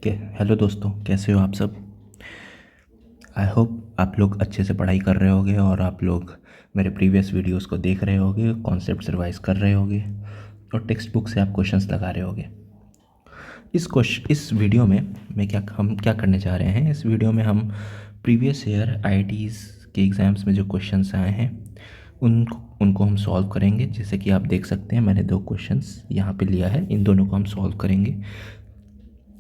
Okay. Hello दोस्तों, कैसे हो आप सब। आई होप आप लोग अच्छे से पढ़ाई कर रहे होगे और आप लोग मेरे प्रीवियस वीडियोस को देख रहे होगे, कॉन्सेप्ट्स रिवाइज कर रहे होगे और टेक्स्ट बुक से आप क्वेश्चंस लगा रहे होगे। इस वीडियो में हम क्या करने जा रहे हैं। इस वीडियो में हम प्रीवियस ईयर आईआईटीज़ के एग्ज़ाम्स में जो क्वेश्चंस आए हैं उनको हम सॉल्व करेंगे। जैसे कि आप देख सकते हैं, मैंने 2 क्वेश्चंस यहाँ पे लिया है, इन दोनों को हम सॉल्व करेंगे।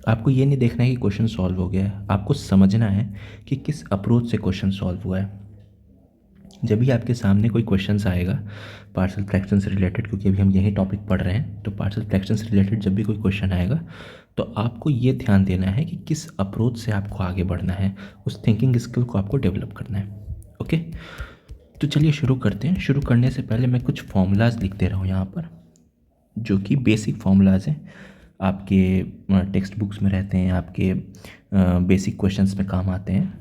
आपको ये नहीं देखना है कि क्वेश्चन सॉल्व हो गया है, आपको समझना है कि किस अप्रोच से क्वेश्चन सॉल्व हुआ है। जब भी आपके सामने कोई क्वेश्चंस आएगा पार्शियल फ्रैक्शन से रिलेटेड, क्योंकि अभी हम यही टॉपिक पढ़ रहे हैं, तो पार्शियल फ्रैक्शन से रिलेटेड जब भी कोई क्वेश्चन आएगा तो आपको ये ध्यान देना है कि किस अप्रोच से आपको आगे बढ़ना है, उस थिंकिंग स्किल को आपको डेवलप करना है। ओके, तो चलिए शुरू करते हैं। शुरू करने से पहले मैं कुछ फॉर्मूलाज लिख दे रहा हूँ यहाँ पर, जो कि बेसिक फार्मूलाज हैं, आपके टेक्स्ट बुक्स में रहते हैं, आपके बेसिक क्वेश्चंस में काम आते हैं।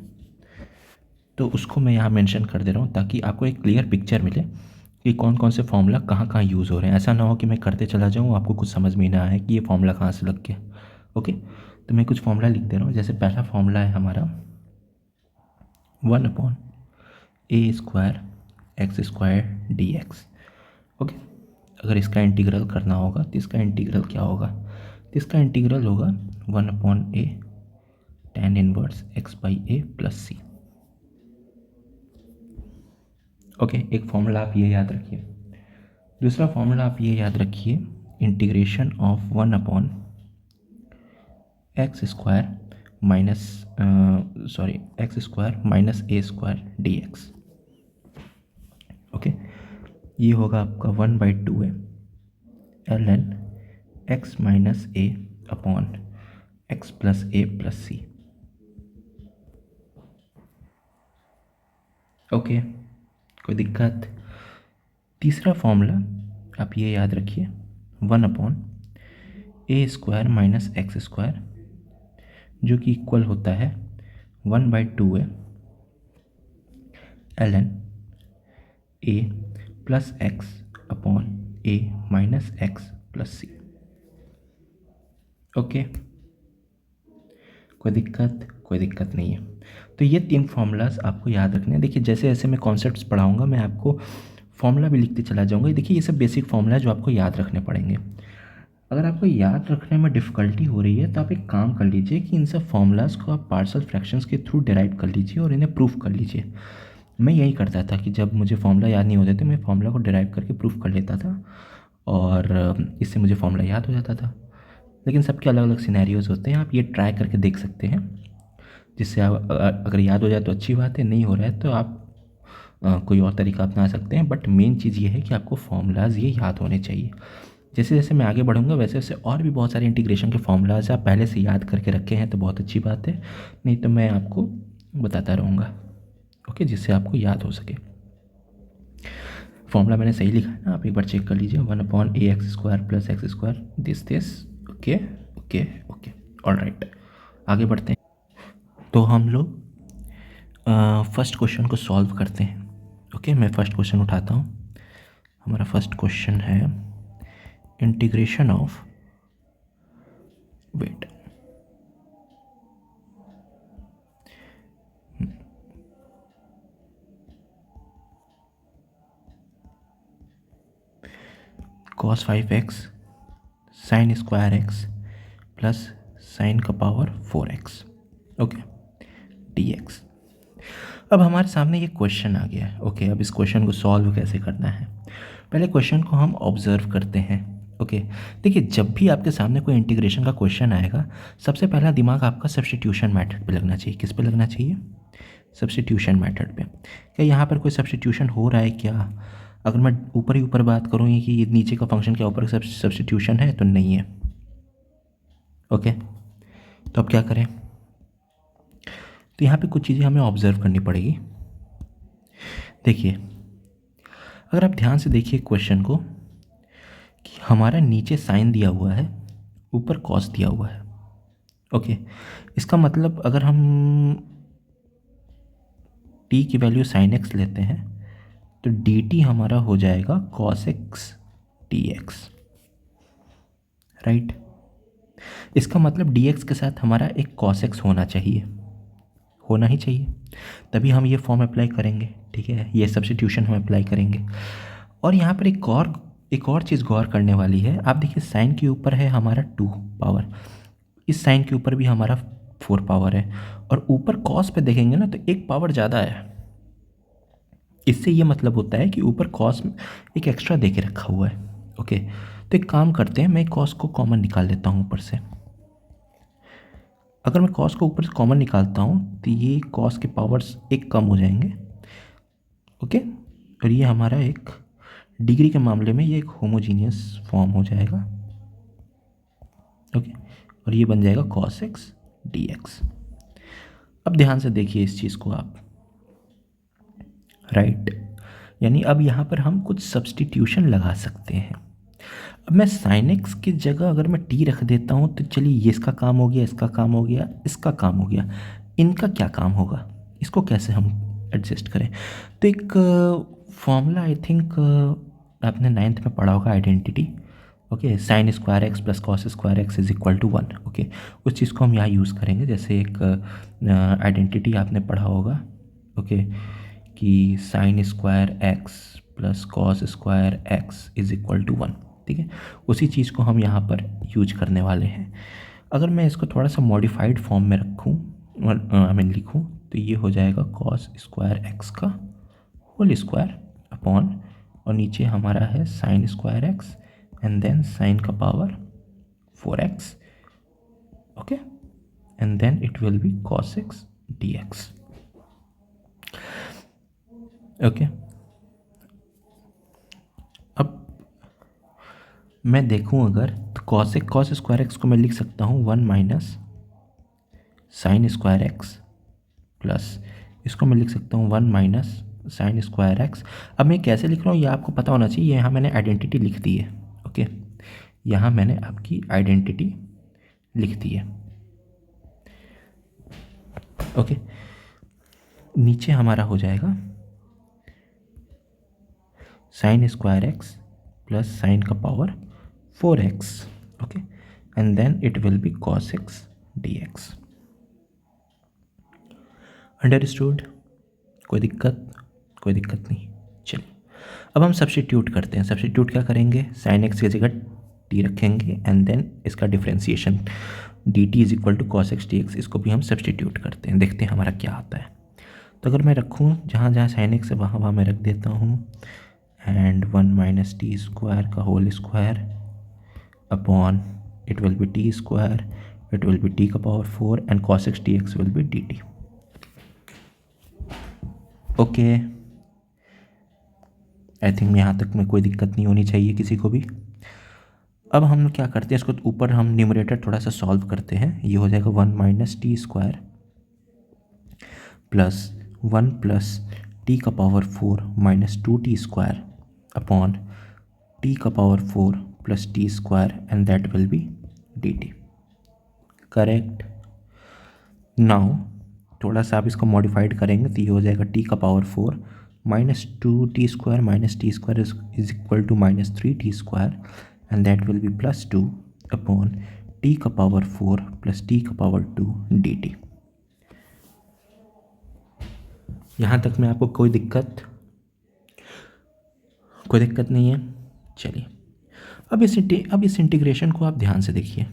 तो उसको मैं यहाँ मेंशन कर दे रहा हूँ ताकि आपको एक क्लियर पिक्चर मिले कि कौन कौन से फार्मूला कहाँ कहाँ यूज़ हो रहे हैं। ऐसा ना हो कि मैं करते चला जाऊँ, आपको कुछ समझ में ही ना आए कि ये फार्मूला कहाँ से लग गया। ओके, तो मैं कुछ फार्मूला लिख दे रहा हूँ। जैसे पहला फार्मूला है हमारा 1/a² x² dx। ओके, अगर इसका इंटीग्रल करना होगा तो इसका इंटीग्रल क्या होगा, तो इसका इंटीग्रल होगा 1/a tan inverse x/a+c। Okay, एक फॉर्मूला आप ये याद रखिए। दूसरा फॉर्मूला आप ये याद रखिए, integration of 1/x² x² - a² okay, ये होगा आपका 1/2 ln x - a upon x+a+c। Okay, कोई दिक्कत। तीसरा फॉर्मूला आप ये याद रखिए, 1/a² - x², जो कि इक्वल होता है 1/2 ln a plus x upon a minus x+c। Okay, कोई दिक्कत नहीं है। तो ये 3 फार्मूलाज आपको याद रखने हैं। देखिए, जैसे जैसे मैं कॉन्सेप्ट्स पढ़ाऊँगा मैं आपको फार्मूला भी लिखते चला जाऊँगा। देखिए, ये सब बेसिक फार्मूला है जो आपको याद रखने पड़ेंगे। अगर आपको याद रखने में डिफ़िकल्टी हो रही है तो आप एक काम कर लीजिए कि इन सब फार्मूलाज को आप पार्शियल फ्रैक्शंस के थ्रू डिराइव कर लीजिए और इन्हें प्रूफ कर लीजिए। मैं यही करता था कि जब मुझे फार्मूला याद नहीं होते थे, मैं फार्मूला को डिराइव करके प्रूफ कर लेता था और इससे मुझे फार्मूला याद हो जाता था। लेकिन सबके अलग अलग सिनेरियोज़ होते हैं, आप ये ट्राई करके देख सकते हैं, जिससे आप अगर याद हो जाए तो अच्छी बात है, नहीं हो रहा है तो आप कोई और तरीका अपना सकते हैं। बट मेन चीज़ ये है कि आपको फार्मूलाज ये याद होने चाहिए। जैसे जैसे मैं आगे बढ़ूँगा वैसे वैसे और भी बहुत सारे इंटीग्रेशन के फार्मूलाज आप पहले से याद करके रखे हैं तो बहुत अच्छी बात है, नहीं तो मैं आपको बताता रहूँगा। ओके, जिससे आपको याद हो सके। फॉर्मूला मैंने सही लिखा है ना, आप एक बार चेक कर लीजिए, 1/ax² + x², this. Okay okay okay, alright, आगे बढ़ते हैं। तो हम लोग फर्स्ट क्वेश्चन को सॉल्व करते हैं। ओके, मैं फर्स्ट क्वेश्चन उठाता हूँ। हमारा फर्स्ट क्वेश्चन है इंटीग्रेशन ऑफ वेट cos 5x sin² x plus sin का पावर 4x ओके dx। अब हमारे सामने ये क्वेश्चन आ गया है। ओके, अब इस क्वेश्चन को सॉल्व कैसे करना है, पहले क्वेश्चन को हम ऑब्जर्व करते हैं। ओके, देखिए, जब भी आपके सामने कोई इंटीग्रेशन का क्वेश्चन आएगा, सबसे पहला दिमाग आपका सब्स्टिट्यूशन मेथड पे लगना चाहिए। किस पे लगना चाहिए? सब्स्टिट्यूशन मेथड पे। क्या यहाँ पर कोई सब्स्टिट्यूशन हो रहा है क्या? अगर मैं ऊपर ही ऊपर बात करूँ कि ये नीचे का फंक्शन क्या ऊपर सब्स्टिट्यूशन है, तो नहीं है। ओके, तो अब क्या करें? तो यहाँ पे कुछ चीज़ें हमें ऑब्जर्व करनी पड़ेगी। देखिए, अगर आप ध्यान से देखिए क्वेश्चन को, कि हमारा नीचे साइन दिया हुआ है, ऊपर कॉस दिया हुआ है। ओके, इसका मतलब अगर हम t की वैल्यू साइन x लेते हैं तो dt हमारा हो जाएगा cos x dx, राइट। इसका मतलब dx के साथ हमारा एक cos x होना ही चाहिए, तभी हम ये फॉर्म अप्लाई करेंगे। ठीक है, ये सब्स्टिट्यूशन हम अप्लाई करेंगे। और यहाँ पर एक और चीज़ गौर करने वाली है। आप देखिए साइन के ऊपर है हमारा 2 पावर, इस साइन के ऊपर भी हमारा 4 पावर है, और ऊपर कॉस पे देखेंगे ना तो एक पावर ज़्यादा है। इससे ये मतलब होता है कि ऊपर कॉस एक एक्स्ट्रा दे के रखा हुआ है। ओके, तो एक काम करते हैं, मैं कॉस को कॉमन निकाल लेता हूँ ऊपर से। अगर मैं कॉस को ऊपर से कॉमन निकालता हूँ तो ये कॉस के पावर्स एक कम हो जाएंगे। ओके, और ये हमारा एक डिग्री के मामले में ये एक होमोजीनियस फॉर्म हो जाएगा। ओके, और ये बन जाएगा cos x dx। अब ध्यान से देखिए इस चीज़ को आप, राइट, यानी अब यहाँ पर हम कुछ सब्स्टिट्यूशन लगा सकते हैं। अब मैं sin x की जगह अगर मैं t रख देता हूँ तो चलिए ये इसका काम हो गया, इसका काम हो गया, इसका काम हो गया, इनका क्या काम होगा, इसको कैसे हम एडजस्ट करें। तो एक फॉर्मूला आई थिंक आपने 9th में पढ़ा होगा, identity. Okay, sine square X plus cos square X is equal to 1। Okay, उस चीज़ को हम यहाँ यूज़ करेंगे। जैसे एक आइडेंटिटी आपने पढ़ा होगा, ओके, कि sine square X plus cos square X is equal to 1। ठीक है, उसी चीज़ को हम यहाँ पर यूज करने वाले हैं। अगर मैं इसको थोड़ा सा मॉडिफाइड फॉर्म में रखूँ, आई मीन लिखूँ, तो ये हो जाएगा कॉस स्क्वायर एक्स का होल स्क्वायर अपॉन, और नीचे हमारा है sine square X and then sine का power 4x। Okay, and then it will be cos x dx। Okay, अब मैं देखूं अगर तो cos स्क्वायर एक्स को मैं लिख सकता हूँ 1 minus sign square X plus, इसको मैं लिख सकता हूँ 1 माइनस साइन स्क्वायर एक्स। अब मैं कैसे लिख रहा हूँ ये आपको पता होना चाहिए। यहाँ मैंने आइडेंटिटी लिख दी है। ओके, यहाँ मैंने आपकी आइडेंटिटी लिख दी है। ओके, नीचे हमारा हो जाएगा sine square X plus sine का power 4x। Okay, and then it will be cos x dx। Understood? कोई दिक्कत नहीं। चलिए अब हम सब्स्टिट्यूट करते हैं। सब्स्टिट्यूट क्या करेंगे, साइन एक्स की जगह t रखेंगे एंड देन इसका differentiation dt is equal to cos x dx, इसको भी हम सब्स्टिट्यूट करते हैं, देखते हैं हमारा क्या आता है। तो अगर मैं रखूँ जहाँ जहाँ साइन एक्स है वहाँ मैं रख देता हूँ, एंड 1 माइनस टी स्क्वायर का whole square upon it will be T square, it will be T का power 4 and cos x dx will be dt। Okay, I think यहाँ तक में कोई दिक्कत नहीं होनी चाहिए किसी को भी। अब हम क्या करते हैं, इसको ऊपर हम न्यूमरेटर थोड़ा सा सॉल्व करते हैं। ये हो जाएगा 1 minus T square plus 1 plus T का power 4 minus 2t square upon T का power 4 plus T square and that will be dt। Correct. Now थोड़ा सा आप इसको मॉडिफाइड करेंगे तो ये हो जाएगा टी का power 4 minus 2t square minus T square is equal to minus 3t square and that will be plus 2 upon T का पावर 4 प्लस टी का पावर 2 dt। यहाँ तक में आपको कोई दिक्कत नहीं है। चलिए अब इस इंटीग्रेशन को आप ध्यान से देखिए।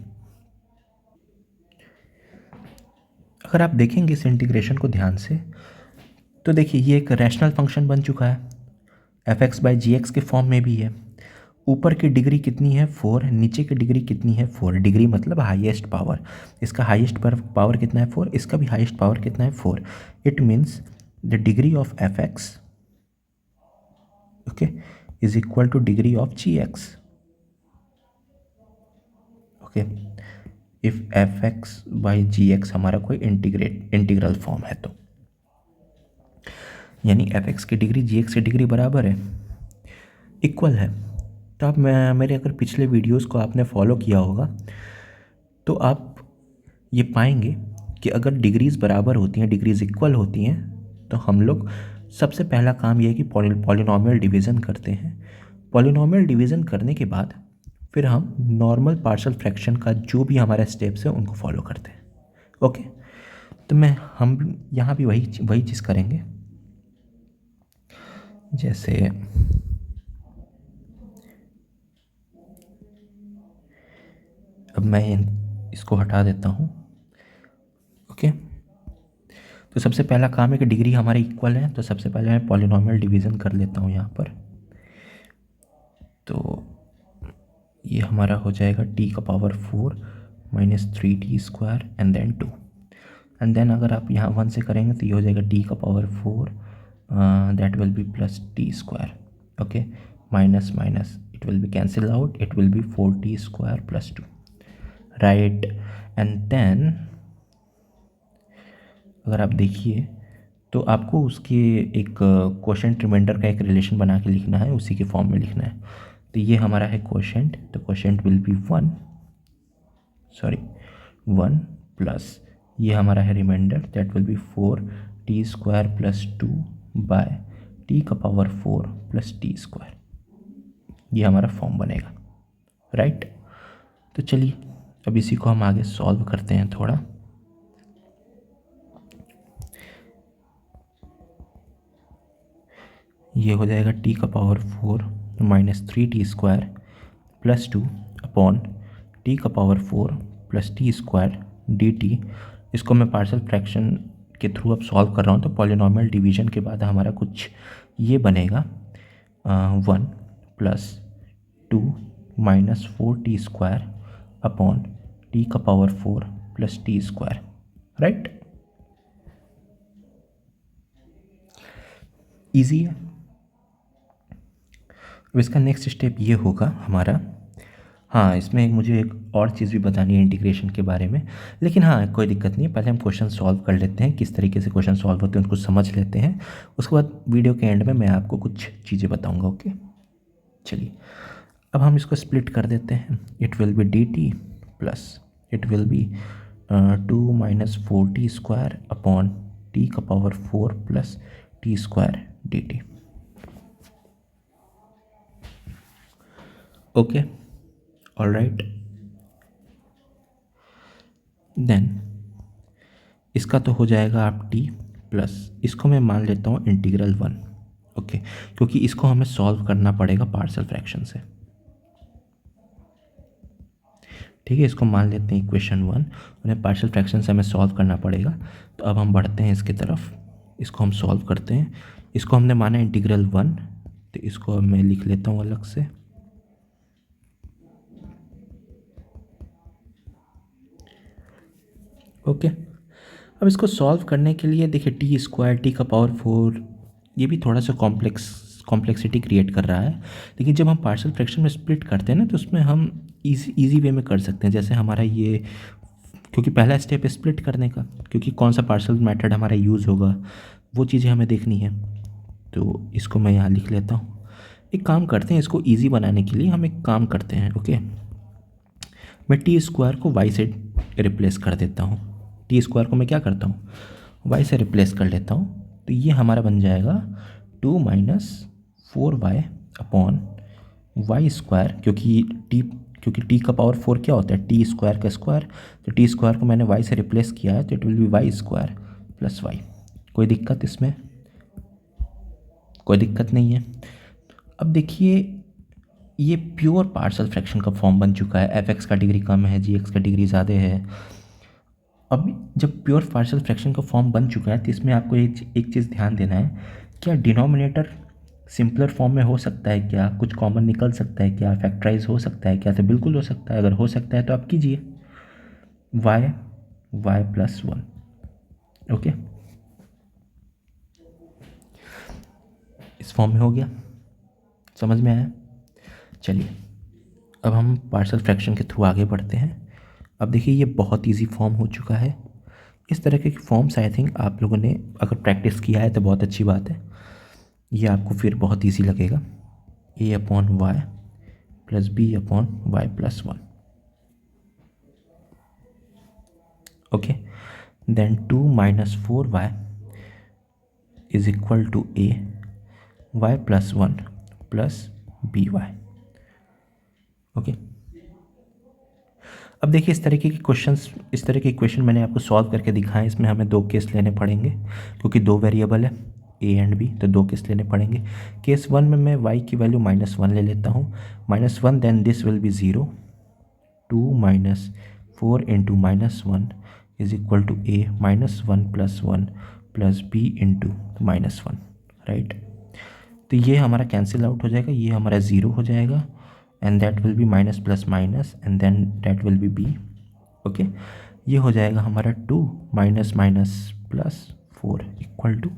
अगर आप देखेंगे इस इंटीग्रेशन को ध्यान से तो देखिए ये एक रैशनल फंक्शन बन चुका है, fx बाई जी एक्स के फॉर्म में भी है। ऊपर की डिग्री कितनी है 4, नीचे की डिग्री कितनी है 4। डिग्री मतलब हाईएस्ट पावर, इसका हाईएस्ट पावर कितना है 4, इसका भी हाईएस्ट पावर कितना है 4। It means the degree of fx okay is equal two degree of gx। Okay, if fx by gx हमारा कोई इंटीग्रल फॉर्म है तो, यानी fx की डिग्री gx की डिग्री बराबर है, इक्वल है। तो आप मेरे अगर पिछले वीडियोस को आपने फॉलो किया होगा तो आप ये पाएंगे कि अगर डिग्रीज़ बराबर होती हैं, डिग्रीज़ इक्वल होती हैं, तो हम लोग सबसे पहला काम ये है कि पॉलिनॉमियल डिवीज़न करते हैं। पॉलिनॉमियल डिवीज़न करने के बाद फिर हम नॉर्मल पार्शियल फ्रैक्शन का जो भी हमारे स्टेप्स हैं उनको फॉलो करते हैं। ओके, तो हम यहाँ भी वही चीज़ करेंगे। जैसे अब मैं इसको हटा देता हूँ। ओके, तो सबसे पहला काम है कि डिग्री हमारे इक्वल है, तो सबसे पहले मैं पॉलिनॉमियल डिवीज़न कर लेता हूँ यहाँ पर। तो ये हमारा हो जाएगा टी का power 4 minus 3t² and then 2, and then अगर आप यहाँ 1 से करेंगे तो ये हो जाएगा टी का power 4 that will be plus t²। Okay, minus minus it will be cancel out, it will be 4t² plus 2, right. And then अगर आप देखिए तो आपको उसके एक क्वोशंट रिमाइंडर का एक रिलेशन बना के लिखना है, उसी के फॉर्म में लिखना है। तो ये हमारा है क्वोशंट, तो क्वोशंट विल बी 1 प्लस ये हमारा है reminder that will be 4t² plus 2 by T का पावर 4 प्लस t²। ये हमारा फॉर्म बनेगा, राइट। तो चलिए अब इसी को हम आगे सॉल्व करते हैं थोड़ा। ये हो जाएगा टी का power 4 minus 3t² plus 2 upon T का पावर 4 प्लस t² dt। इसको मैं पार्शियल फ्रैक्शन के थ्रू अब सॉल्व कर रहा हूँ, तो पॉलिनॉमियल डिवीजन के बाद हमारा कुछ ये बनेगा 1 plus 2 minus 4t² upon T का power 4 plus t², right. Easy है। अब इसका नेक्स्ट स्टेप ये होगा हमारा, हाँ इसमें मुझे एक और चीज़ भी बतानी है इंटीग्रेशन के बारे में, लेकिन हाँ कोई दिक्कत नहीं, पहले हम क्वेश्चन सॉल्व कर लेते हैं, किस तरीके से क्वेश्चन सॉल्व होते हैं उनको समझ लेते हैं, उसके बाद वीडियो के एंड में मैं आपको कुछ चीज़ें बताऊँगा। ओके, चलिए अब हम इसको स्प्लिट कर देते हैं। It will be dt plus it will be 2 minus 4t² upon T का power 4 plus t² dt। Okay, all right. Then इसका तो हो जाएगा आप t प्लस इसको मैं मान लेता हूँ इंटीग्रल 1। ओके, क्योंकि इसको हमें सॉल्व करना पड़ेगा पार्शियल फ्रैक्शन से, ठीक है। इसको मान लेते हैं इक्वेशन 1, उन्हें पार्शियल फ्रैक्शन से हमें सॉल्व करना पड़ेगा। तो अब हम बढ़ते हैं इसकी तरफ, इसको हम सॉल्व करते हैं। इसको हमने माना इंटीग्रल 1, तो इसको अब मैं लिख लेता हूँ अलग से। ओके, अब इसको सॉल्व करने के लिए देखिए t² टी का पावर 4 ये भी थोड़ा सा कॉम्प्लेक्सिटी क्रिएट कर रहा है, लेकिन जब हम पार्शियल फ्रैक्शन में स्प्लिट करते हैं ना तो उसमें हम इजी वे में कर सकते हैं। जैसे हमारा ये, क्योंकि पहला स्टेप है स्प्लिट करने का, क्योंकि कौन सा पार्शियल मेथड हमारा यूज़ होगा वो चीज़ें हमें देखनी है। तो इसको मैं यहाँ लिख लेता हूँ। एक काम करते हैं, इसको ईजी बनाने के लिए हम एक काम करते हैं। ओके, मैं t² को y से रिप्लेस कर देता हूँ। t² को मैं क्या करता हूँ, y से रिप्लेस कर लेता हूँ। तो ये हमारा बन जाएगा 2 माइनस 4y अपॉन y², क्योंकि t का पावर 4 क्या होता है, t² का स्क्वायर। तो t² को मैंने y से रिप्लेस किया है, तो it will B y² plus y। कोई दिक्कत इसमें? कोई दिक्कत नहीं है। अब देखिए ये प्योर पार्शियल फ्रैक्शन का फॉर्म बन चुका है। f(x) का डिग्री कम है, g(x) का डिग्री ज़्यादा है। अब जब प्योर पार्शियल फ्रैक्शन का फॉर्म बन चुका है तो इसमें आपको एक चीज़ ध्यान देना है, क्या डिनोमिनेटर सिंपलर फॉर्म में हो सकता है क्या, कुछ कॉमन निकल सकता है क्या, फैक्टराइज हो सकता है क्या? तो बिल्कुल हो सकता है। अगर हो सकता है तो आप कीजिए y प्लस 1। ओके, इस फॉर्म में हो गया, समझ में आया? चलिए अब हम पार्शियल फ्रैक्शन के थ्रू आगे बढ़ते हैं। अब देखिए ये बहुत इजी फॉर्म हो चुका है। इस तरह के फॉर्म्स आई थिंक आप लोगों ने अगर प्रैक्टिस किया है तो बहुत अच्छी बात है, ये आपको फिर बहुत इजी लगेगा। a upon Y plus b upon Y plus 1। Okay, then 2 minus 4y is equal to a y plus 1 plus by। Okay, अब देखिए इस तरह के इक्वेशन मैंने आपको सॉल्व करके दिखाए। इसमें हमें दो केस लेने पड़ेंगे क्योंकि दो वेरिएबल है ए एंड बी, तो दो केस लेने पड़ेंगे। केस वन में मैं वाई की वैल्यू -1 ले लेता हूँ, -1, then this will be 0, 2 - 4 × -1 is equal to A -1 + 1 + b × -1, right. तो ये हमारा कैंसिल आउट हो जाएगा, ये हमारा 0 हो जाएगा, and that will be minus plus minus, and then that will be b. Okay, ये हो जाएगा हमारा 2 - -+4 equal to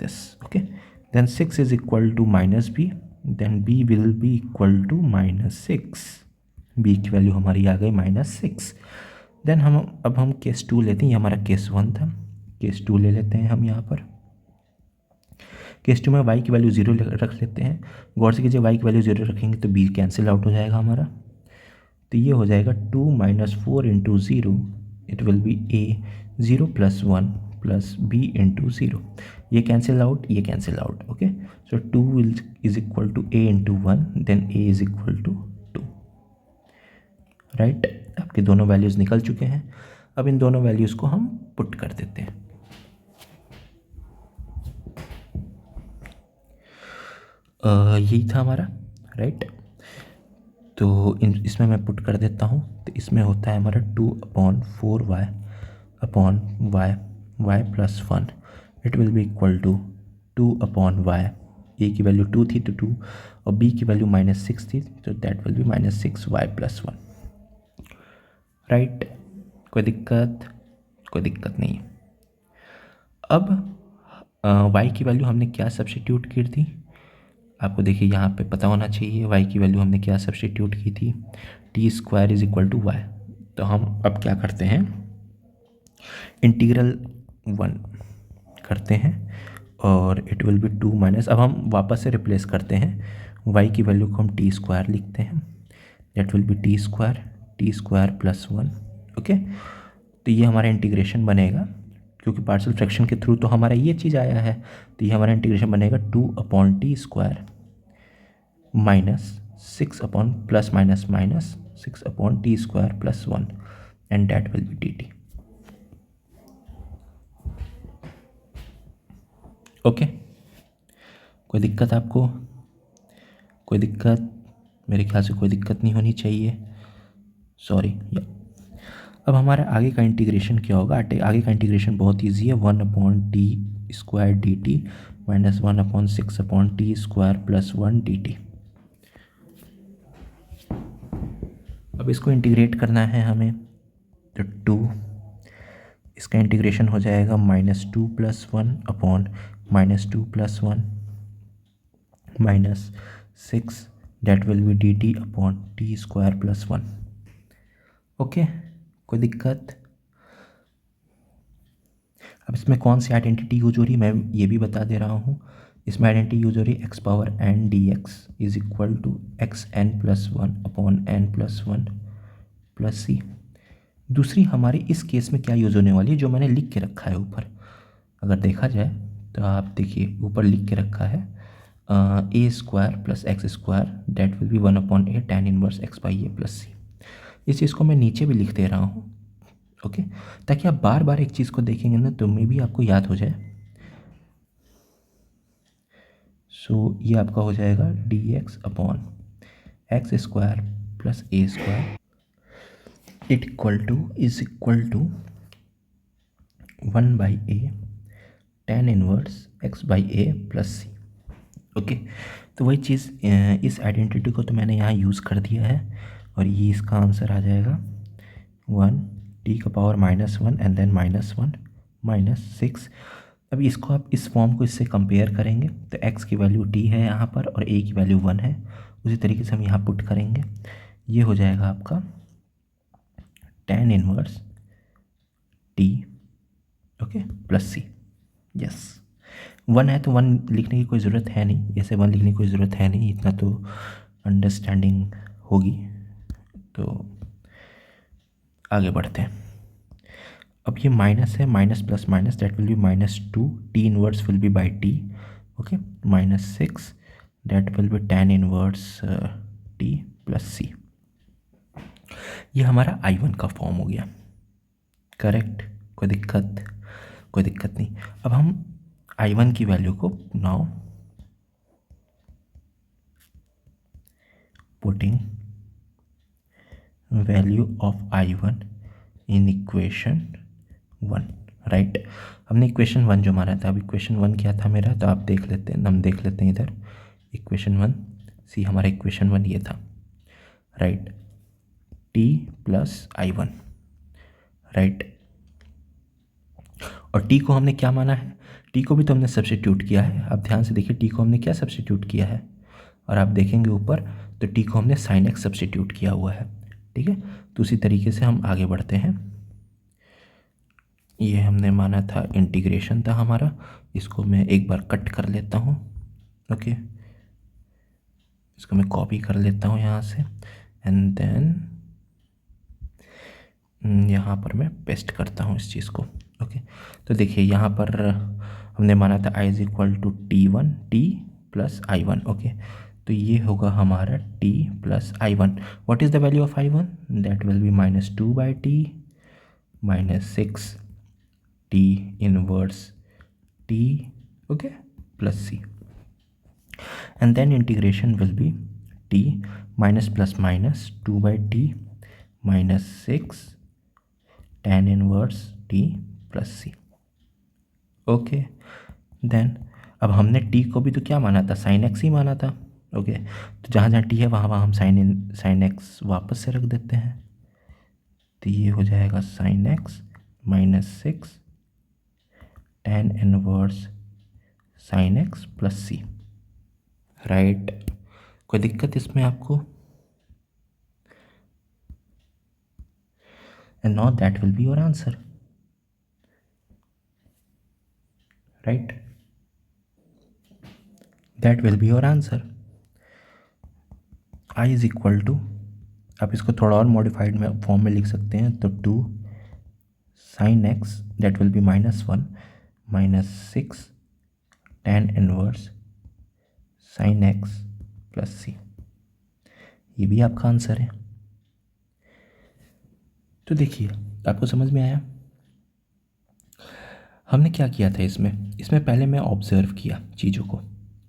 this. Okay, then 6 is equal to -b, then b will be equal to -6, b की वैल्यू हमारी आ गई -6। Then अब हम केस 2 लेते हैं, ये हमारा केस 1 था, केस 2 ले लेते हैं हम यहाँ पर। केस 2 में y की वैल्यू 0 रख लेते हैं। गौर से कीजिए, y की वैल्यू 0 रखेंगे तो b कैंसिल आउट हो जाएगा हमारा। तो ये हो जाएगा 2 - 4 × 0, it will be a 0 + 1 + b × 0। ये कैंसिल आउट, ये cancel out. Okay, so 2 is equal to a × 1, then a is equal to 2, right. आपके दोनों वैल्यूज़ निकल चुके हैं। अब इन दोनों वैल्यूज़ को हम पुट कर देते हैं। यही था हमारा, राइट। तो इसमें मैं पुट कर देता हूँ, तो इसमें होता है हमारा 2/4y upon y + 1, it will be equal to 2/y। A की वैल्यू 2 थी तो 2, और b की वैल्यू -6 थी तो that will B -6y + 1, right. कोई दिक्कत नहीं। अब y की वैल्यू हमने क्या सब्स्टिट्यूट की थी, आपको देखिए यहाँ पे पता होना चाहिए। y की वैल्यू हमने क्या सब्स्टिट्यूट की थी, t² = y। तो हम अब क्या करते हैं, इंटीग्रल 1 करते हैं, और इट विल बी 2 अब हम वापस से रिप्लेस करते हैं, y की वैल्यू को हम t² लिखते हैं, that will B t² + 1। Okay, तो ये हमारा इंटीग्रेशन बनेगा, क्योंकि पार्शियल फ्रैक्शन के थ्रू तो हमारा ये चीज़ आया है, तो ये हमारा इंटीग्रेशन बनेगा 2/t² - 6/t² + 1, and that will be dt। Okay, कोई दिक्कत आपको? कोई दिक्कत? मेरे ख्याल से कोई दिक्कत नहीं होनी चाहिए, सॉरी। अब हमारा आगे का इंटीग्रेशन क्या होगा? आगे का इंटीग्रेशन बहुत ईजी है, 1/t² dt - 1/6/t² + 1 dt। अब इसको इंटीग्रेट करना है हमें, तो 2, इसका इंटीग्रेशन हो जाएगा -2 + 1 upon -2 + 1 -6, that will be dt upon t² + 1। Okay, कोई दिक्कत? अब इसमें कौन सी आइडेंटिटी यूज हो रही है मैं ये भी बता दे रहा हूँ। इसमें आइडेंटिटी यूज हो रही है x⁴n dx is equal to xn + 1 upon n + 1 + c। दूसरी हमारी इस केस में क्या यूज़ होने वाली है, जो मैंने लिख के रखा है ऊपर, अगर देखा जाए तो आप देखिए ऊपर लिख के रखा है a² + x² that will B 1/a tan 1 x/a + c। इस चीज़ को मैं नीचे भी लिख दे रहा हूँ, ओके, ताकि आप बार बार एक चीज़ को देखेंगे ना तो मे भी आपको याद हो जाए। सो ये आपका हो जाएगा dx upon x² + a² it is equal to 1/a tan 1 x/a + c। Okay, तो वही चीज़ इस आइडेंटिटी को तो मैंने यहाँ यूज़ कर दिया है, और ये इसका आंसर आ जाएगा 1t⁻⁻1 एंड देन -1 -6। अब इसको आप इस फॉर्म को इससे कंपेयर करेंगे तो x की वैल्यू t है यहाँ पर और a की वैल्यू 1 है, उसी तरीके से हम यहाँ पुट करेंगे। ये हो जाएगा आपका tan 1 t, okay, + c। Yes, 1 है तो 1 लिखने की कोई ज़रूरत है नहीं, ऐसे 1 लिखने की कोई ज़रूरत है नहीं, इतना तो अंडरस्टैंडिंग होगी। तो आगे बढ़ते हैं। अब ये माइनस है, minus plus minus that will be -2, t inverse will be by t, okay, -6 that will B tan 1 t + c। ये हमारा I1 का फॉर्म हो गया, करेक्ट। कोई दिक्कत? कोई दिक्कत नहीं। अब हम I1 की वैल्यू को now putting value of I1 in equation 1, right. हमने इक्वेशन 1 जो माना था, अब इक्वेशन 1 क्या था मेरा, तो आप देख लेते हैं, हम देख लेते हैं इधर इक्वेशन 1 सी। हमारा इक्वेशन 1 ये था, right, t plus I1, right. और t को हमने क्या माना है, t को भी तो हमने सब्स्टिट्यूट किया है। आप ध्यान से देखिए t को हमने क्या सब्स्टिट्यूट किया है, और आप देखेंगे ऊपर तो t को हमने sin x सब्स्टिट्यूट किया हुआ है, ठीक है। तो उसी तरीके से हम आगे बढ़ते हैं। ये हमने माना था इंटीग्रेशन था हमारा, इसको मैं एक बार कट कर लेता हूँ, ओके। इसको मैं कॉपी कर लेता हूँ यहाँ से, एंड देन यहाँ पर मैं पेस्ट करता हूँ इस चीज़ को, ओके। तो देखिए यहाँ पर हमने माना था i is equal to T1 t plus I1, okay. तो ये होगा हमारा t plus I1। What is the value of I1? That will be -2/t -6 t inverse t, okay, plus c, and then integration will be t minus plus minus 2/t minus 6 tan inverse t plus c, okay. Then अब हमने t को भी तो क्या माना था, sine x ही माना था, ओके। तो जहाँ जहाँ t है वहाँ वहाँ हम साइन एक्स वापस से रख देते हैं, तो ये हो जाएगा sine X -6 tan inverse sine X plus C, right. कोई दिक्कत इसमें आपको? and now that will be your answer, right? That will be your answer. I is equal to, आप इसको थोड़ा और मॉडिफाइड में फॉर्म में लिख सकते हैं, तो 2 sin x that will be -1 -6 tan inverse sin x plus C, ये भी आपका आंसर है। तो देखिए आपको समझ में आया हमने क्या किया था इसमें पहले मैं ऑब्ज़र्व किया चीज़ों को,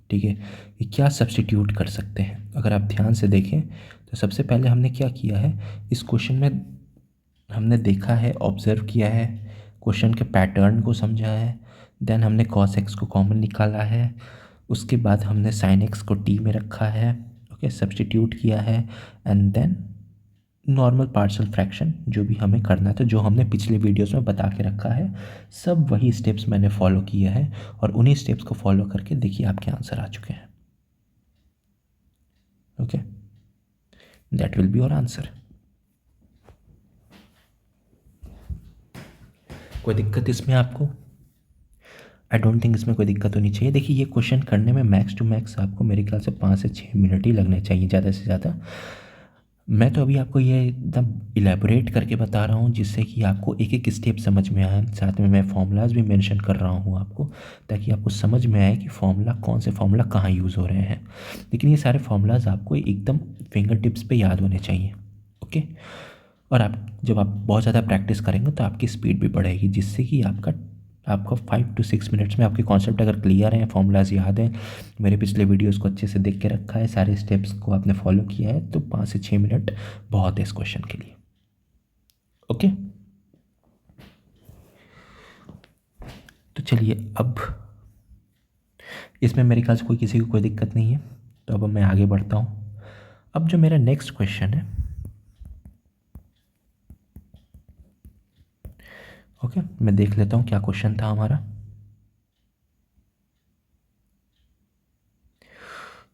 ठीक है, कि क्या सब्स्टिट्यूट कर सकते हैं। अगर आप ध्यान से देखें तो सबसे पहले हमने क्या किया है, इस क्वेश्चन में हमने देखा है, ऑब्ज़र्व किया है, क्वेश्चन के पैटर्न को समझा है, देन हमने cos x को कॉमन निकाला है, उसके बाद हमने sin x को t में रखा है, ओके, सब्स्टिट्यूट किया है, and then normal partial fraction जो भी हमें करना था, जो हमने पिछले वीडियोस में बता के रखा है, सब वही स्टेप्स मैंने फॉलो किए हैं, और उन्हीं स्टेप्स को फॉलो करके देखिए आपके आंसर आ चुके हैं, okay. That will be your answer. कोई दिक्कत इसमें आपको? आई डोंट थिंक इसमें कोई दिक्कत होनी चाहिए। देखिए ये क्वेश्चन करने में मैक्स टू मैक्स आपको मेरे ख्याल से 5 से 6 मिनट ही लगने चाहिए, ज़्यादा से ज़्यादा। मैं तो अभी आपको ये एकदम इलेबोरेट करके बता रहा हूँ जिससे कि आपको एक एक स्टेप समझ में आए, साथ में मैं फार्मूलाज भी मेंशन कर रहा हूँ आपको, ताकि आपको समझ में आए कि फार्मूला कौन से फार्मूला कहाँ यूज़ हो रहे हैं। लेकिन ये सारे फार्मूलाज आपको एकदम फिंगर टिप्स पे याद होने चाहिए, ओके। और आप जब आप बहुत ज़्यादा प्रैक्टिस करेंगे तो आपकी स्पीड भी बढ़ेगी, जिससे कि आपका 5 to 6 मिनट्स में आपके कॉन्सेप्ट अगर क्लियर हैं, फॉर्मूलाज याद हैं, मेरे पिछले वीडियोस को अच्छे से देख के रखा है, सारे स्टेप्स को आपने फॉलो किया है, तो 5 से 6 मिनट बहुत है इस क्वेश्चन के लिए, ओके। तो चलिए अब इसमें मेरे ख्याल से किसी को कोई दिक्कत नहीं है, तो अब मैं आगे बढ़ता हूँ। अब जो मेरा नेक्स्ट क्वेश्चन है, ओके, मैं देख लेता हूँ क्या क्वेश्चन था हमारा।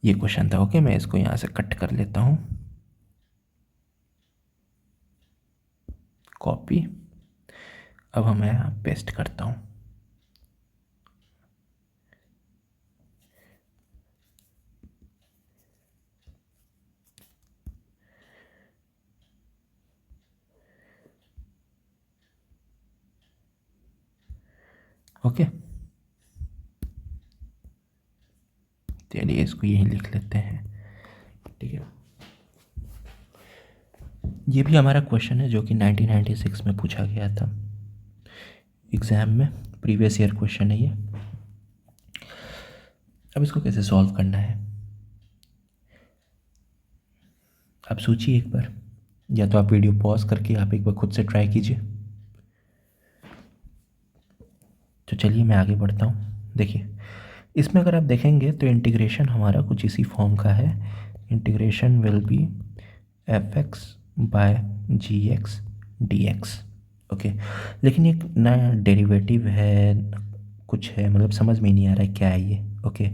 ये क्वेश्चन था, ओके, मैं इसको यहाँ से कट कर लेता हूँ, कॉपी। अब मैं यहाँ पेस्ट करता हूँ, ओके। चलिए इसको यहीं लिख लेते हैं, ठीक है। ये भी हमारा क्वेश्चन है जो कि 1996 में पूछा गया था एग्ज़ाम में, प्रीवियस ईयर क्वेश्चन है ये। अब इसको कैसे सॉल्व करना है आप सोचिए एक बार, या तो आप वीडियो पॉज करके आप एक बार खुद से ट्राई कीजिए। तो चलिए मैं आगे बढ़ता हूँ। देखिए इसमें अगर आप देखेंगे तो इंटीग्रेशन हमारा कुछ इसी फॉर्म का है। Integration will be f x by g x d x. Okay, लेकिन एक नया डेरिवेटिव है, कुछ है, मतलब समझ में ही नहीं आ रहा है क्या है ये। ओके,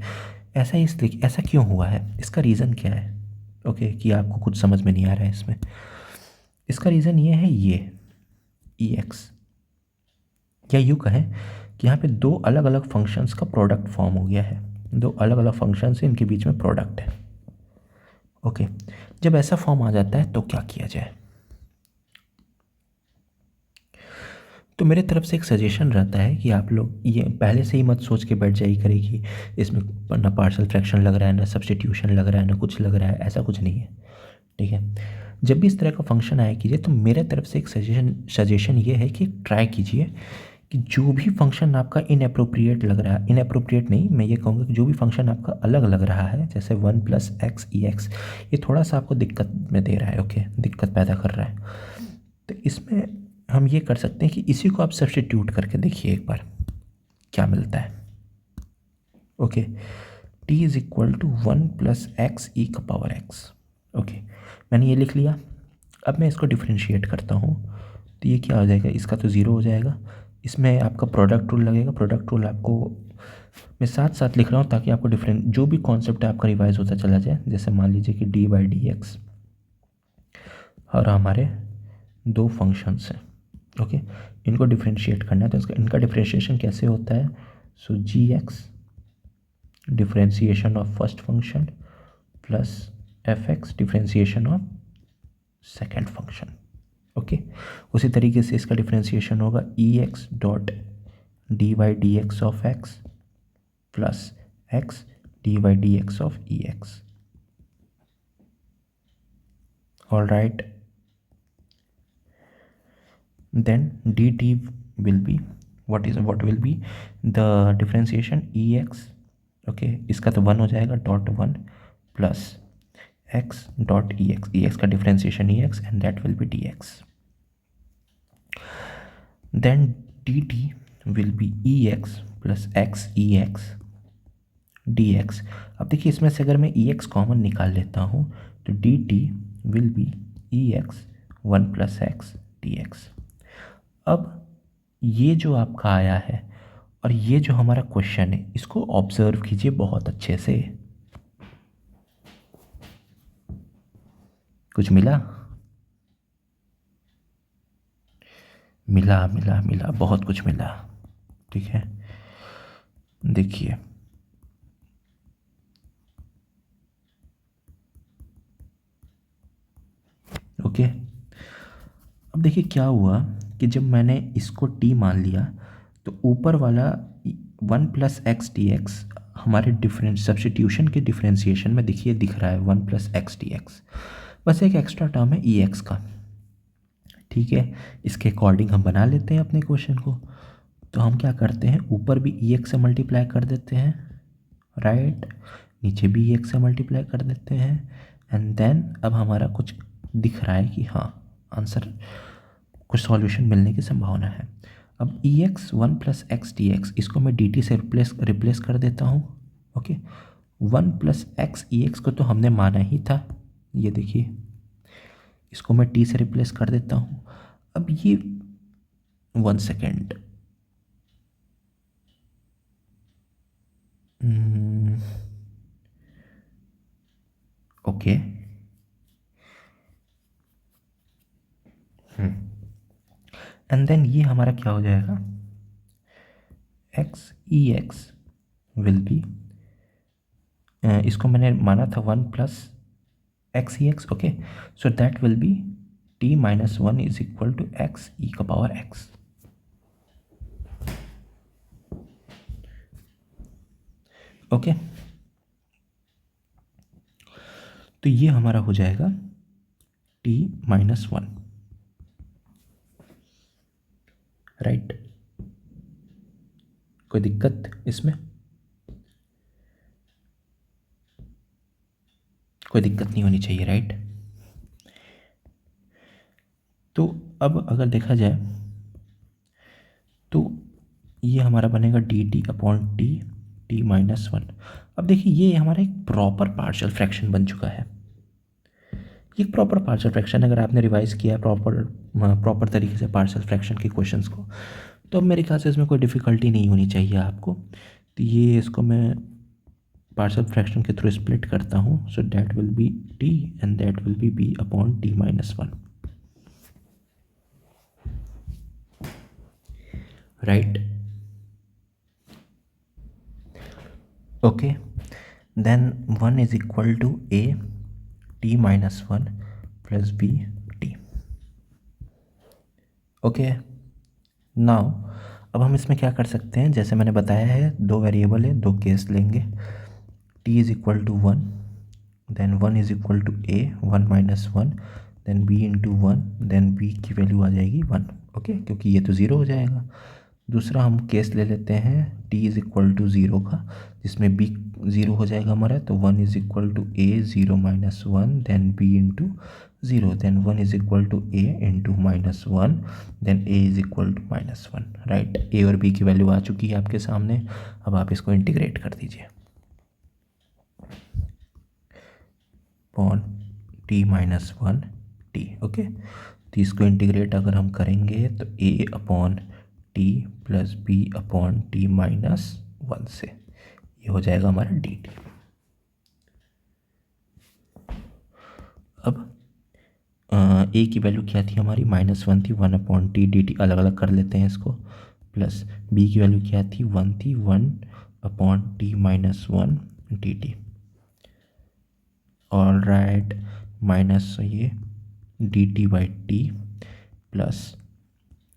ऐसा इसलिए, ऐसा क्यों हुआ है, इसका रीज़न क्या है। ओके, कि आपको कुछ समझ में नहीं आ रहा है इसमें। इसका रीज़न ये है, ये ई एक्स, या यूँ कहें कि यहाँ पे दो अलग अलग फंक्शंस का प्रोडक्ट फॉर्म हो गया है। दो अलग अलग फंक्शंस हैं, इनके बीच में प्रोडक्ट है। ओके, जब ऐसा फॉर्म आ जाता है तो क्या किया जाए। तो मेरे तरफ से एक सजेशन रहता है कि आप लोग ये पहले से ही मत सोच के बैठ जाइए करें कि इसमें ना पार्शियल फ्रैक्शन लग रहा है, ना सब्स्टिट्यूशन लग रहा है, ना कुछ लग रहा है। ऐसा कुछ नहीं है, ठीक है। जब भी इस तरह का फंक्शन आया कीजिए तो मेरे तरफ से एक सजेशन ये है कि ट्राई कीजिए कि जो भी फंक्शन आपका इनअप्रोप्रिएट लग रहा है, इनअप्रोप्रिएट नहीं, मैं ये कहूँगा कि जो भी फंक्शन आपका अलग लग रहा है, जैसे 1+x EX, ये थोड़ा सा आपको दिक्कत में दे रहा है। ओके, दिक्कत पैदा कर रहा है, तो इसमें हम ये कर सकते हैं कि इसी को आप सब्स्टिट्यूट करके देखिए एक बार क्या मिलता है। Okay, t is equal to 1+x e⁻x। Okay, मैंने ये लिख लिया। अब मैं इसको डिफ्रेंशिएट करता हूँ तो ये क्या हो जाएगा, इसका तो ज़ीरो हो जाएगा। इसमें आपका प्रोडक्ट रूल लगेगा। प्रोडक्ट रूल आपको मैं साथ साथ लिख रहा हूँ ताकि आपको डिफरेंट जो भी कॉन्सेप्ट है आपका रिवाइज होता चला जाए। जैसे मान लीजिए कि d/dx और हमारे दो फंक्शंस हैं। ओके, इनको डिफ्रेंशिएट करना है तो इनका डिफ्रेंशिएशन कैसे होता है। सो gx differentiation of first function plus fx differentiation of second function. Okay, उसी तरीके से इसका डिफ्रेंशिएशन होगा ex dot d/dx of x plus x d/dx of ex। All right, then dt will be what will be the differentiation ex। Okay, इसका तो 1 हो जाएगा, dot 1 plus x dot ex का differentiation ex and that will be dx। Then dt will be ex plus x ex dx। अब देखिए इसमें से अगर मैं ex कॉमन निकाल लेता हूँ तो dt will be ex 1+x dx। अब ये जो आपका आया है और ये जो हमारा क्वेश्चन है, इसको ऑब्जर्व कीजिए बहुत अच्छे से। कुछ मिला, मिला मिला मिला, बहुत कुछ मिला, ठीक है। देखिए ओके, अब देखिए क्या हुआ कि जब मैंने इसको t मान लिया तो ऊपर वाला 1+x dx हमारे डिफरेंट सब्स्टिट्यूशन के डिफरेंशिएशन में देखिए दिख रहा है 1+x dx। बस एक एक्स्ट्रा टर्म है ex का, ठीक है। इसके अकॉर्डिंग हम बना लेते हैं अपने क्वेश्चन को। तो हम क्या करते हैं, ऊपर भी ex से मल्टीप्लाई कर देते हैं, राइट, नीचे भी ex से मल्टीप्लाई कर देते हैं, एंड देन अब हमारा कुछ दिख रहा है कि हाँ आंसर कुछ सॉल्यूशन मिलने की संभावना है। अब ex 1+x dx इसको मैं dt से रिप्लेस कर देता हूँ। ओके, 1+x ex को तो हमने माना ही था, ये देखिए इसको मैं t से रिप्लेस कर देता हूँ। अब ये 1 सेकेंड, ओके, एंड देन ये हमारा क्या हो जाएगा, x ex विल बी, इसको मैंने माना था 1+x ex। Okay, so that will be t-1 is equal to x e⁻x। Okay, तो ये हमारा हो जाएगा टी माइनस वन, राइट। कोई दिक्कत इसमें? कोई दिक्कत नहीं होनी चाहिए, राइट। तो अब अगर देखा जाए तो ये हमारा बनेगा D T upon T, T minus one. अब देखिए ये हमारा एक प्रॉपर पार्शियल फ्रैक्शन बन चुका है। ये प्रॉपर पार्शियल फ्रैक्शन, अगर आपने रिवाइज किया प्रॉपर तरीके से पार्शियल फ्रैक्शन के क्वेश्चंस को, तो अब मेरे ख्याल से इसमें कोई डिफ़िकल्टी नहीं होनी चाहिए आपको। तो ये इसको मैं पार्शियल फ्रैक्शन के थ्रू स्प्लिट करता हूँ, so that will be t and that will be b upon T minus one, right. Okay, then one is equal to a t minus one plus b t. Okay, now अब हम इसमें क्या कर सकते हैं, जैसे मैंने बताया है दो वेरिएबल है, दो केस लेंगे। T is equal to one, then one is equal to a one minus one, then B into one, then b की वैल्यू आ जाएगी वन। ओके, क्योंकि ये तो ज़ीरो हो जाएगा। दूसरा हम केस ले लेते हैं T is equal to zero का, जिसमें बी ज़ीरो हो जाएगा हमारा, तो one is equal to A zero minus one, then B into zero, then one is equal to A into minus one, then A is equal to minus one, right. A और B की value आ चुकी है आपके सामने। अब आप इसको integrate कर दीजिए upon T minus one T. Okay, तो इसको इंटीग्रेट अगर हम करेंगे तो A upon T plus B upon T minus one से ये हो जाएगा हमारा डी टी। अब ए की वैल्यू क्या थी हमारी, माइनस वन थी, one upon T D T अलग अलग कर लेते हैं इसको, प्लस बी की वैल्यू क्या थी, वन थी, one upon T minus one D T, all right, minus ये D T by T plus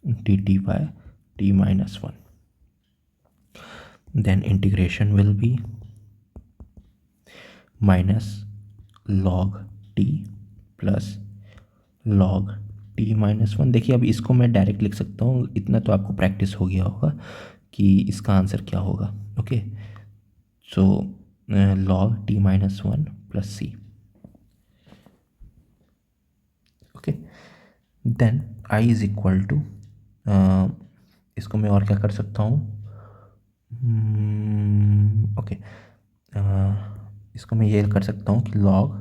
D T by T minus one, then integration will be minus log t plus log t minus one. देखिए अब इसको मैं direct लिख सकता हूँ, इतना तो आपको प्रैक्टिस हो गया होगा कि इसका आंसर क्या होगा। Okay, so log t minus one plus C. Okay, then i is equal to, इसको मैं और क्या कर सकता हूँ, ओके, इसको मैं ये कर सकता हूँ कि log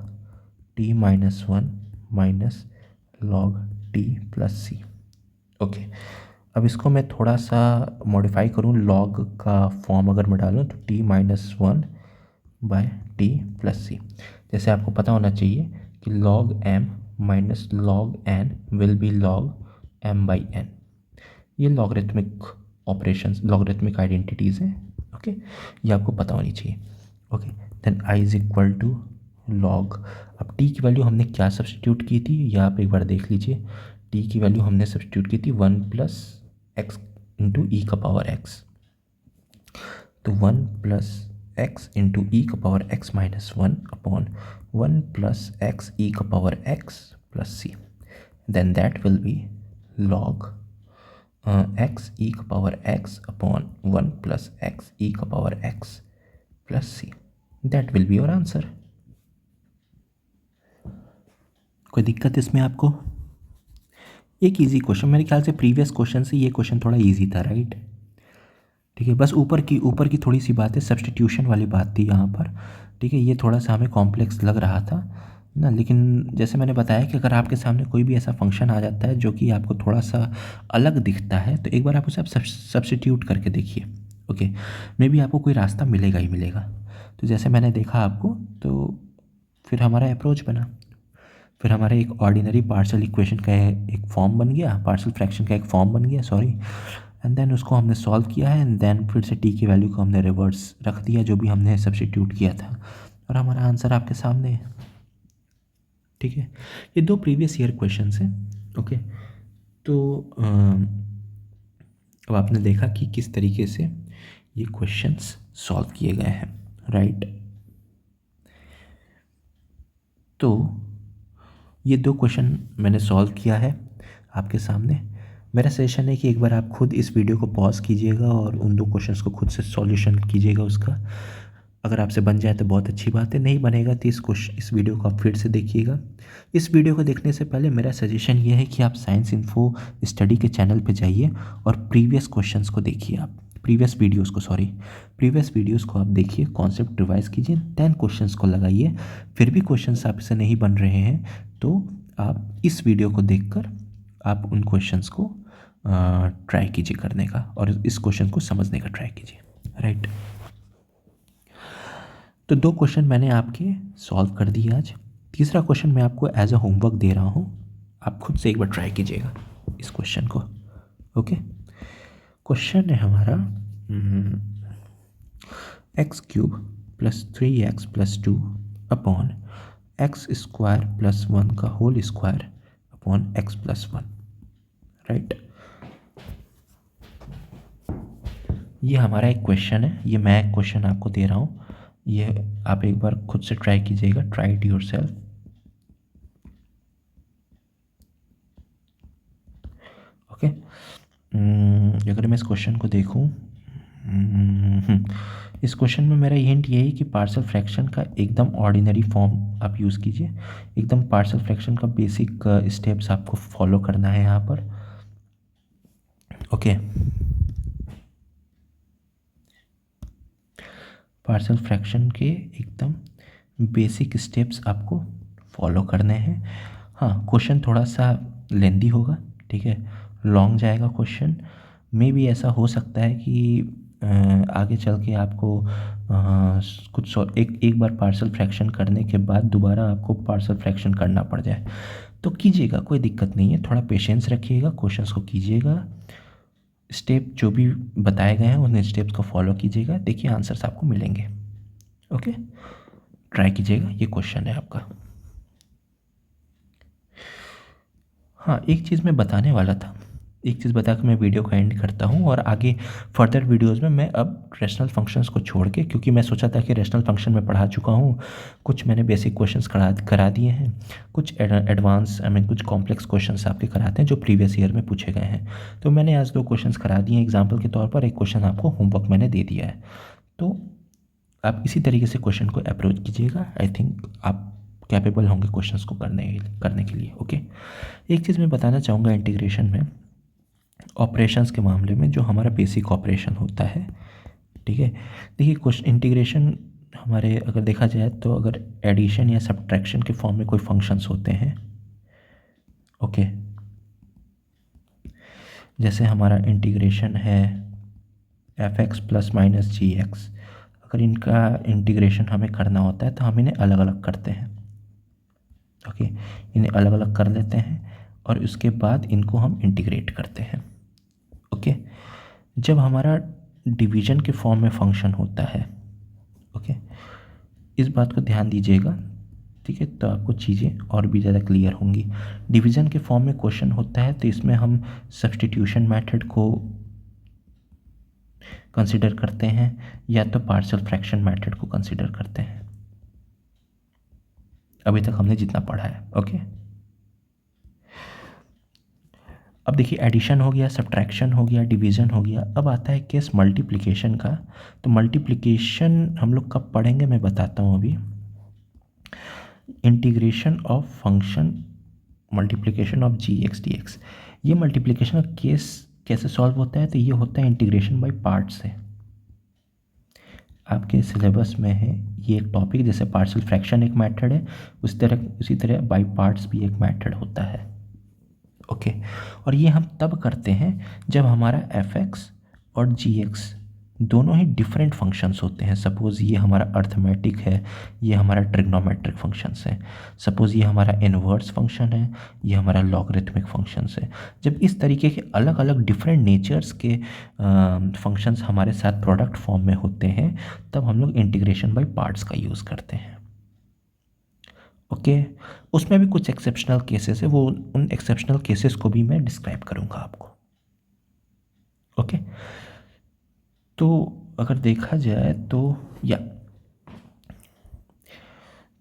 T minus one minus log T plus सी। ओके, अब इसको मैं थोड़ा सा मॉडिफाई करूँ, लॉग का फॉर्म अगर मैं डालूँ तो T minus one by T plus C. जैसे आपको पता होना चाहिए कि log M minus log N will be log M by N. ये लॉगरिथमिक ऑपरेशंस, लॉगरिथमिक आइडेंटिटीज़ हैं। ओके, ये आपको पता होनी चाहिए। Okay, then I is equal to log, अब टी की वैल्यू हमने क्या सब्स्टिट्यूट की थी, ये आप एक बार देख लीजिए। टी की वैल्यू हमने सब्स्टिट्यूट की थी one plus x into e का पावर एक्स, तो one plus x into e का power x minus one upon one plus x e का power x plus c, then that will be log x e का power x upon one plus x e का power x plus c, that will be your answer. कोई दिक्कत इसमें आपको? एक easy question, मेरे ख्याल से प्रीवियस क्वेश्चन से ये क्वेश्चन थोड़ा इजी था, राइट। ठीक है, बस ऊपर की थोड़ी सी बात है, सब्स्टिट्यूशन वाली बात थी यहाँ पर। ठीक है, ये थोड़ा सा हमें कॉम्प्लेक्स लग रहा था ना, लेकिन जैसे मैंने बताया कि अगर आपके सामने कोई भी ऐसा फंक्शन आ जाता है जो कि आपको थोड़ा सा अलग दिखता है, तो एक बार आप उसे आप सब्स्टिट्यूट करके देखिए। ओके, मे बी आपको कोई रास्ता मिलेगा ही मिलेगा। तो जैसे मैंने देखा आपको, तो फिर हमारा अप्रोच बना, फिर हमारे एक ऑर्डिनरी पार्शियल इक्वेशन का एक फॉर्म बन गया, पार्शियल फ्रैक्शन का एक फॉर्म बन गया, सॉरी, एंड देन उसको हमने सॉल्व किया है, एंड देन फिर से टी की वैल्यू को हमने रिवर्स रख दिया जो भी हमने सब्स्टिट्यूट किया था, और हमारा आंसर आपके सामने है। ठीक है, ये दो प्रीवियस ईयर क्वेश्चंस हैं। ओके, तो अब आपने देखा कि किस तरीके से ये क्वेश्चंस सॉल्व किए गए हैं, राइट। तो ये 2 क्वेश्चन मैंने सॉल्व किया है आपके सामने। मेरा सजेशन है कि एक बार आप खुद इस वीडियो को पॉज़ कीजिएगा और उन 2 क्वेश्चंस को खुद से सॉल्यूशन कीजिएगा उसका। अगर आपसे बन जाए तो बहुत अच्छी बात है, नहीं बनेगा तो इस वीडियो को आप फिर से देखिएगा। इस वीडियो को देखने से पहले मेरा सजेशन ये है कि आप साइंस इन्फो स्टडी के चैनल पे जाइए और प्रीवियस क्वेश्चंस को देखिए आप, प्रीवियस वीडियोस को आप देखिए, कॉन्सेप्ट रिवाइज कीजिए, देन क्वेश्चंस को लगाइए। फिर भी क्वेश्चंस आपसे नहीं बन रहे हैं तो आप इस वीडियो को देखकर आप उन क्वेश्चंस को ट्राई कीजिए करने का और इस क्वेश्चन को समझने का ट्राई कीजिए, राइट। तो 2 क्वेश्चन मैंने आपके सॉल्व कर दिए आज। तीसरा क्वेश्चन मैं आपको एज अ होमवर्क दे रहा हूँ, आप खुद से एक बार ट्राई कीजिएगा इस क्वेश्चन को। ओके, क्वेश्चन है हमारा x³ + 3x + 2 अपॉन x² + 1 का whole square upon x + 1, right. ये हमारा एक क्वेश्चन है, ये मैं एक क्वेश्चन आपको दे रहा हूँ, ये आप एक बार खुद से ट्राई कीजिएगा, ट्राई इट योरसेल्फ। ओके, अगर मैं इस क्वेश्चन को देखूँ, इस क्वेश्चन में मेरा हिंट ये है कि पार्शियल फ्रैक्शन का एकदम ऑर्डिनरी फॉर्म आप यूज़ कीजिए, एकदम पार्शियल फ्रैक्शन का बेसिक स्टेप्स आपको फॉलो करना है यहाँ पर। ओके, पार्शियल फ्रैक्शन के एकदम बेसिक स्टेप्स आपको फॉलो करने हैं। हाँ, क्वेश्चन थोड़ा सा लेंदी होगा, ठीक है, लॉन्ग जाएगा क्वेश्चन। मे भी ऐसा हो सकता है कि आगे चल के आपको एक बार पार्शियल फ्रैक्शन करने के बाद दोबारा आपको पार्शियल फ्रैक्शन करना पड़ जाए, तो कीजिएगा, कोई दिक्कत नहीं है, थोड़ा पेशेंस रखिएगा, क्वेश्चंस को कीजिएगा, स्टेप जो भी बताए गए हैं उन स्टेप्स को फॉलो कीजिएगा, देखिए आंसर्स आपको मिलेंगे। ओके, ट्राई कीजिएगा, ये क्वेश्चन है आपका। हाँ, एक चीज़ मैं बताने वाला था, एक चीज़ बता के मैं वीडियो को एंड करता हूँ और आगे फर्दर वीडियोस में मैं अब रेशनल फंक्शंस को छोड़ के, क्योंकि मैं सोचा था कि रेशनल फंक्शन में पढ़ा चुका हूँ, कुछ मैंने बेसिक क्वेश्चंस करा दिए हैं, कुछ एडवांस कुछ कॉम्प्लेक्स क्वेश्चंस आपके कराते हैं जो प्रीवियस ईयर में पूछे गए हैं। तो मैंने आज 2 क्वेश्चंस करा दिए हैं एग्जाम्पल के तौर पर, एक क्वेश्चन आपको होमवर्क मैंने दे दिया है, तो आप इसी तरीके से क्वेश्चन को अप्रोच कीजिएगा। आई थिंक आप कैपेबल होंगे क्वेश्चंस को करने के लिए। ओके, एक चीज़ मैं बताना चाहूँगा इंटीग्रेशन में, ऑपरेशंस के मामले में जो हमारा बेसिक ऑपरेशन होता है, ठीक है। देखिए, क्वेश्चन इंटीग्रेशन हमारे अगर देखा जाए तो अगर एडिशन या सब्ट्रैक्शन के फॉर्म में कोई फंक्शंस होते हैं, ओके, जैसे हमारा इंटीग्रेशन है f(x) + -gx, अगर इनका इंटीग्रेशन हमें करना होता है तो हम इन्हें अलग अलग करते हैं। ओके, इन्हें अलग अलग कर लेते हैं और उसके बाद इनको हम इंटीग्रेट करते हैं। ओके, जब हमारा डिवीजन के फॉर्म में फंक्शन होता है, ओके, इस बात को ध्यान दीजिएगा, ठीक है, तो आपको चीज़ें और भी ज़्यादा क्लियर होंगी। डिवीज़न के फॉर्म में क्वेश्चन होता है तो इसमें हम सब्स्टिट्यूशन मेथड को कंसिडर करते हैं या तो पार्शियल फ्रैक्शन मेथड को कंसिडर करते हैं, अभी तक हमने जितना पढ़ा है। ओके, अब देखिए, एडिशन हो गया, सब्ट्रैक्शन हो गया, डिवीज़न हो गया, अब आता है केस मल्टीप्लिकेशन का। तो मल्टीप्लिकेशन हम लोग कब पढ़ेंगे मैं बताता हूँ अभी। Integration of function multiplication of g(x) dx, ये मल्टीप्लिकेशन का केस कैसे सॉल्व होता है, तो ये होता है इंटीग्रेशन बाय पार्ट्स से। आपके सिलेबस में है ये एक टॉपिक, जैसे पार्शियल फ्रैक्शन एक मेथड है, उसी तरह बाय पार्ट्स भी एक मेथड होता है। ओके, और ये हम तब करते हैं जब हमारा f(x) और g(x) दोनों ही डिफरेंट फंक्शंस होते हैं। सपोज़ ये हमारा अर्थमेटिक है, ये हमारा ट्रिग्नोमेट्रिक फंक्शंस है। सपोज़ ये हमारा इन्वर्स फंक्शन है, ये हमारा लॉगरिथमिक फंक्शंस है। जब इस तरीके के अलग अलग डिफरेंट नेचर्स के फंक्शंस हमारे साथ प्रोडक्ट फॉर्म में होते हैं, तब हम लोग इंटीग्रेशन बाय पार्ट्स का यूज़ करते हैं। ओके, उसमें भी कुछ एक्सेप्शनल केसेस है, वो उन एक्सेप्शनल केसेस को भी मैं डिस्क्राइब करूँगा आपको। ओके, तो अगर देखा जाए तो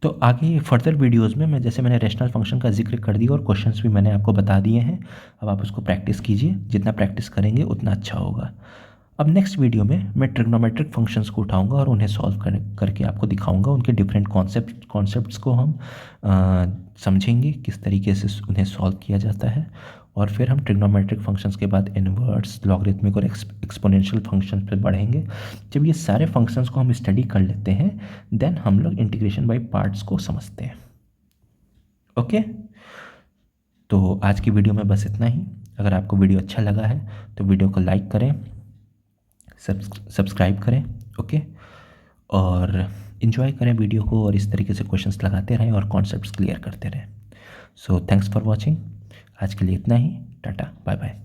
तो आगे फर्दर वीडियोस में मैंने रेशनल फंक्शन का जिक्र कर दिया और क्वेश्चंस भी मैंने आपको बता दिए हैं। अब आप उसको प्रैक्टिस कीजिए, जितना प्रैक्टिस करेंगे उतना अच्छा होगा। अब नेक्स्ट वीडियो में मैं ट्रिग्नोमेट्रिक फंक्शंस को उठाऊंगा और उन्हें सॉल्व करके आपको दिखाऊंगा। उनके डिफरेंट कॉन्सेप्ट्स को हम समझेंगे, किस तरीके से उन्हें सॉल्व किया जाता है। और फिर हम ट्रिग्नोमेट्रिक फंक्शंस के बाद इनवर्स, लॉगरिथमिक और एक्सपोनेंशियल फंक्शंस पे बढ़ेंगे। जब ये सारे फंक्शंस को हम स्टडी कर लेते हैं, देन हम लोग इंटीग्रेशन बाय पार्ट्स को समझते हैं। ओके, तो आज की वीडियो में बस इतना ही। अगर आपको वीडियो अच्छा लगा है तो वीडियो को लाइक करें, सब्सक्राइब करें। ओके, और इन्जॉय करें वीडियो को और इस तरीके से क्वेश्चंस लगाते रहें और कॉन्सेप्ट्स क्लियर करते रहें। So thanks for watching. आज के लिए इतना ही। Tata, bye bye.